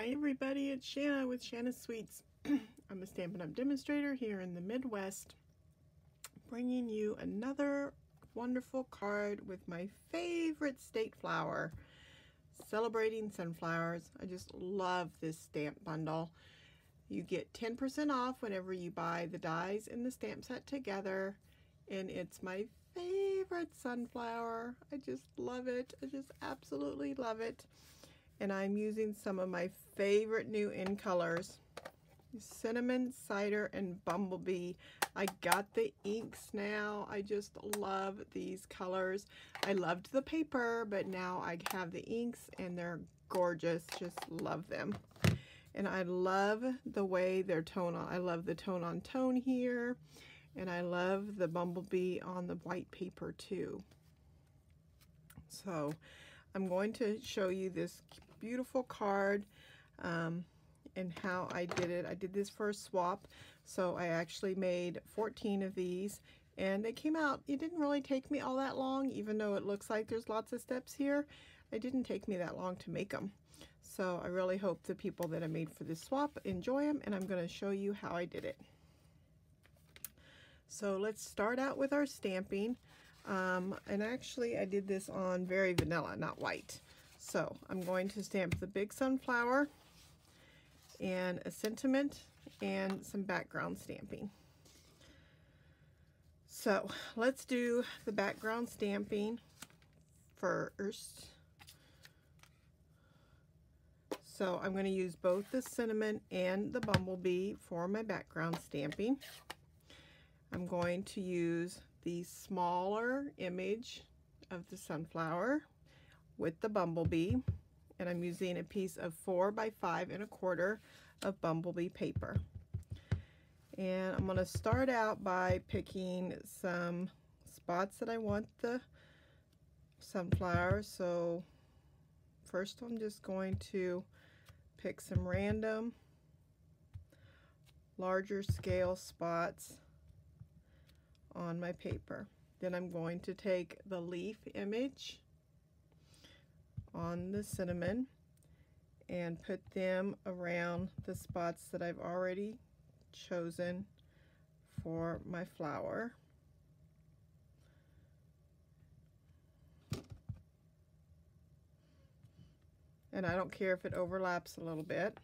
Hi everybody, it's Shanna with Shanna's Sweets. I'm a Stampin' Up! Demonstrator here in the Midwest, bringing you another wonderful card with my favorite state flower, Celebrating Sunflowers. I just love this stamp bundle. You get 10% off whenever you buy the dies and the stamp set together, and it's my favorite sunflower. I just love it. I just absolutely love it. And I'm using some of my favorite new in colors, Cinnamon, Cider, and Bumblebee. I got the inks now. I just love these colors. I loved the paper, but now I have the inks and they're gorgeous. Just love them. And I love the way they're tone on. I love the tone on tone here. And I love the Bumblebee on the white paper too. So I'm going to show you this beautiful card and how I did it. I did this for a swap, so I actually made 14 of these, and they came out. It didn't really take me all that long, even though it looks like there's lots of steps here. It didn't take me that long to make them. So I really hope the people that I made for this swap enjoy them, and I'm going to show you how I did it. So let's start out with our stamping. And actually I did this on Very Vanilla, not white. So I'm going to stamp the big sunflower and a sentiment and some background stamping. So let's do the background stamping first. So I'm going to use both the cinnamon and the bumblebee for my background stamping. I'm going to use the smaller image of the sunflower with the bumblebee, and I'm using a piece of 4 by 5 1/4 of bumblebee paper. And I'm going to start out by picking some spots that I want the sunflower. So first I'm just going to pick some random larger scale spots on my paper. Then I'm going to take the leaf image on the cinnamon and put them around the spots that I've already chosen for my flower. And I don't care if it overlaps a little bit.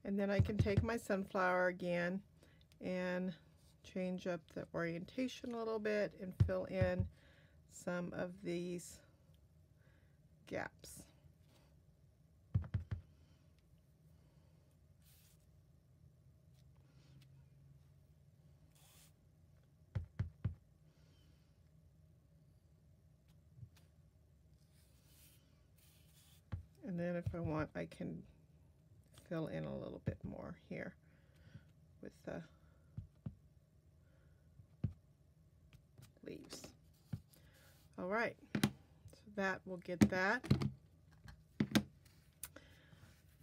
And then I can take my sunflower again and change up the orientation a little bit and fill in some of these gaps. And then if I want, I can fill in a little bit more here with the leaves. All right, so that will get that.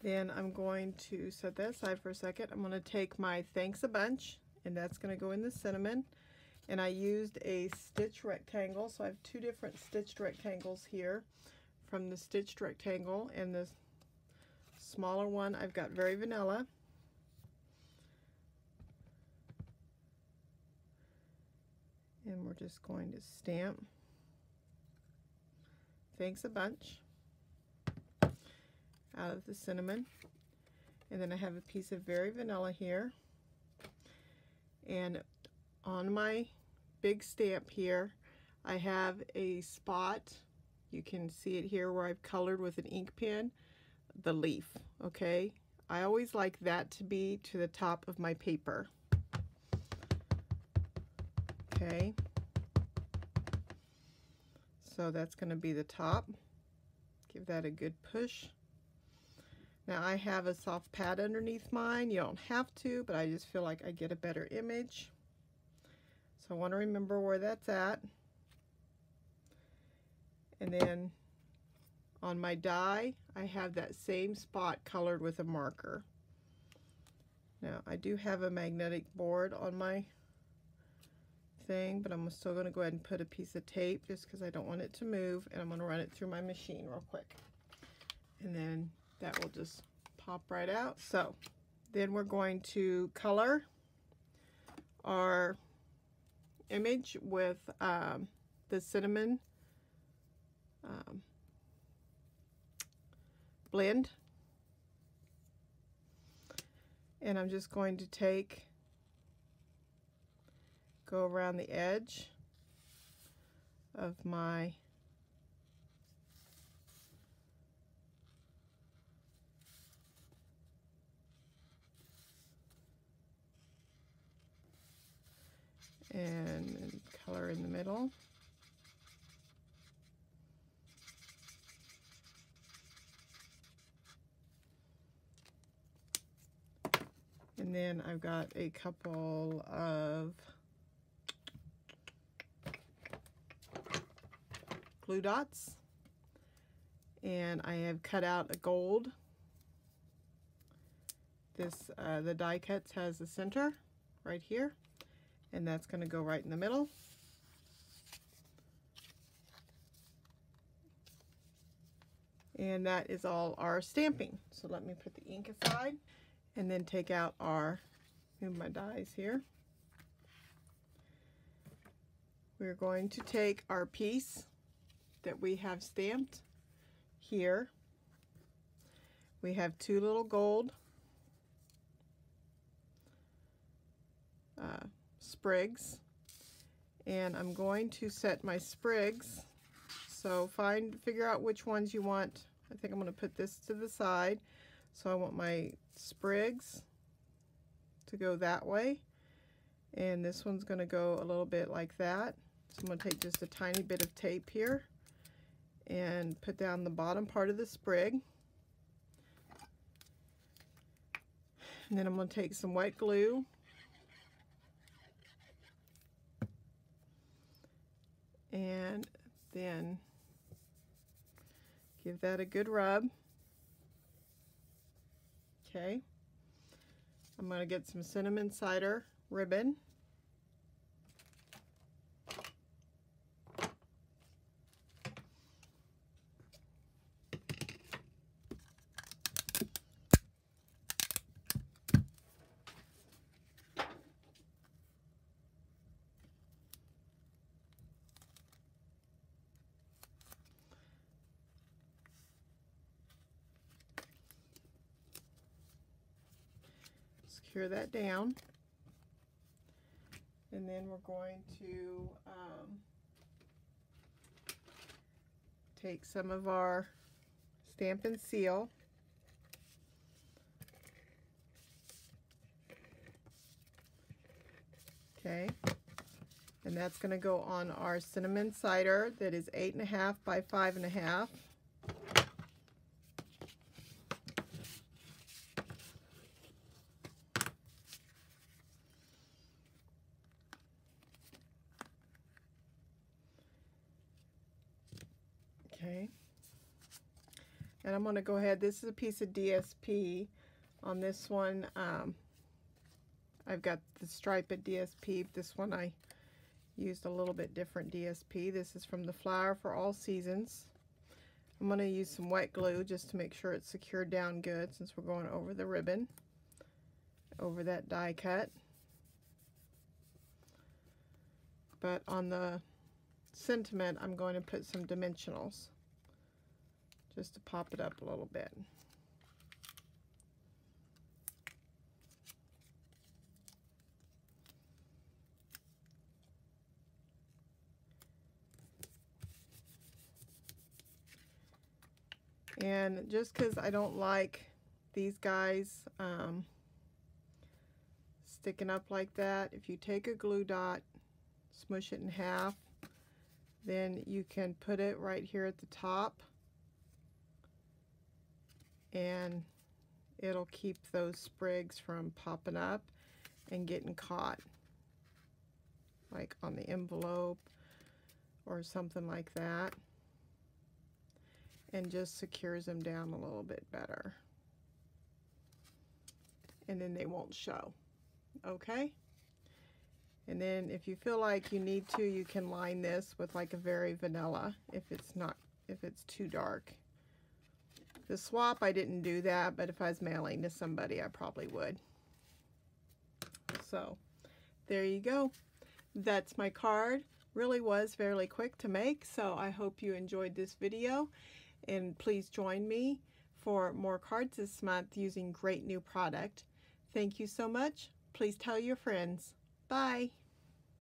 Then I'm going to set that aside for a second. I'm going to take my Thanks a Bunch, and that's going to go in the cinnamon. And I used a stitch rectangle, so I have 2 different stitched rectangles here. From the stitched rectangle and the smaller one, I've got Very Vanilla. And we're just going to stamp Thanks a Bunch out of the cinnamon. And then I have a piece of Very Vanilla here. And on my big stamp here, I have a spot. You can see it here where I've colored with an ink pen the leaf. Okay, I always like that to be to the top of my paper. Okay, so that's going to be the top. Give that a good push. Now I have a soft pad underneath mine. You don't have to, but I just feel like I get a better image. So I want to remember where that's at. And then on my die, I have that same spot colored with a marker. Now I do have a magnetic board on my anything, but I'm still going to go ahead and put a piece of tape just because I don't want it to move, and I'm going to run it through my machine real quick. And then that will just pop right out. So then we're going to color our image with the cinnamon blend. And I'm just going to go around the edge of my and color in the middle. And then I've got a couple of glue dots, and I have cut out a gold. This the die cuts has the center right here, and that's going to go right in the middle. And that is all our stamping. So let me put the ink aside and then take out move my dies here. We're going to take our piece that we have stamped here. We have two little gold sprigs, and I'm going to set my sprigs. So figure out which ones you want. I think I'm going to put this to the side. So I want my sprigs to go that way, and this one's going to go a little bit like that. So I'm going to take just a tiny bit of tape here and put down the bottom part of the sprig. And then I'm going to take some white glue and then give that a good rub. Okay. I'm going to get some cinnamon cider ribbon. Secure that down, and then we're going to take some of our Stampin' Seal, okay, and that's going to go on our cinnamon cider that is 8.5 by 5.5. Okay, and I'm going to go ahead, this is a piece of DSP. On this one, I've got the striped DSP. This one I used a little bit different DSP. This is from the Flower for All Seasons. I'm going to use some wet glue just to make sure it's secured down good, since we're going over the ribbon, over that die cut. But on the sentiment, I'm going to put some dimensionals just to pop it up a little bit. And just because I don't like these guys sticking up like that, if you take a glue dot, smush it in half, then you can put it right here at the top, and it'll keep those sprigs from popping up and getting caught, like on the envelope or something like that, and just secures them down a little bit better, and then they won't show. Okay, And then if you feel like you need to, you can line this with like a very vanilla if it's too dark. The swap, I didn't do that, but if I was mailing to somebody, I probably would. So there you go. That's my card. Really was fairly quick to make, so I hope you enjoyed this video, and please join me for more cards this month using great new product. Thank you so much. Please tell your friends. Bye.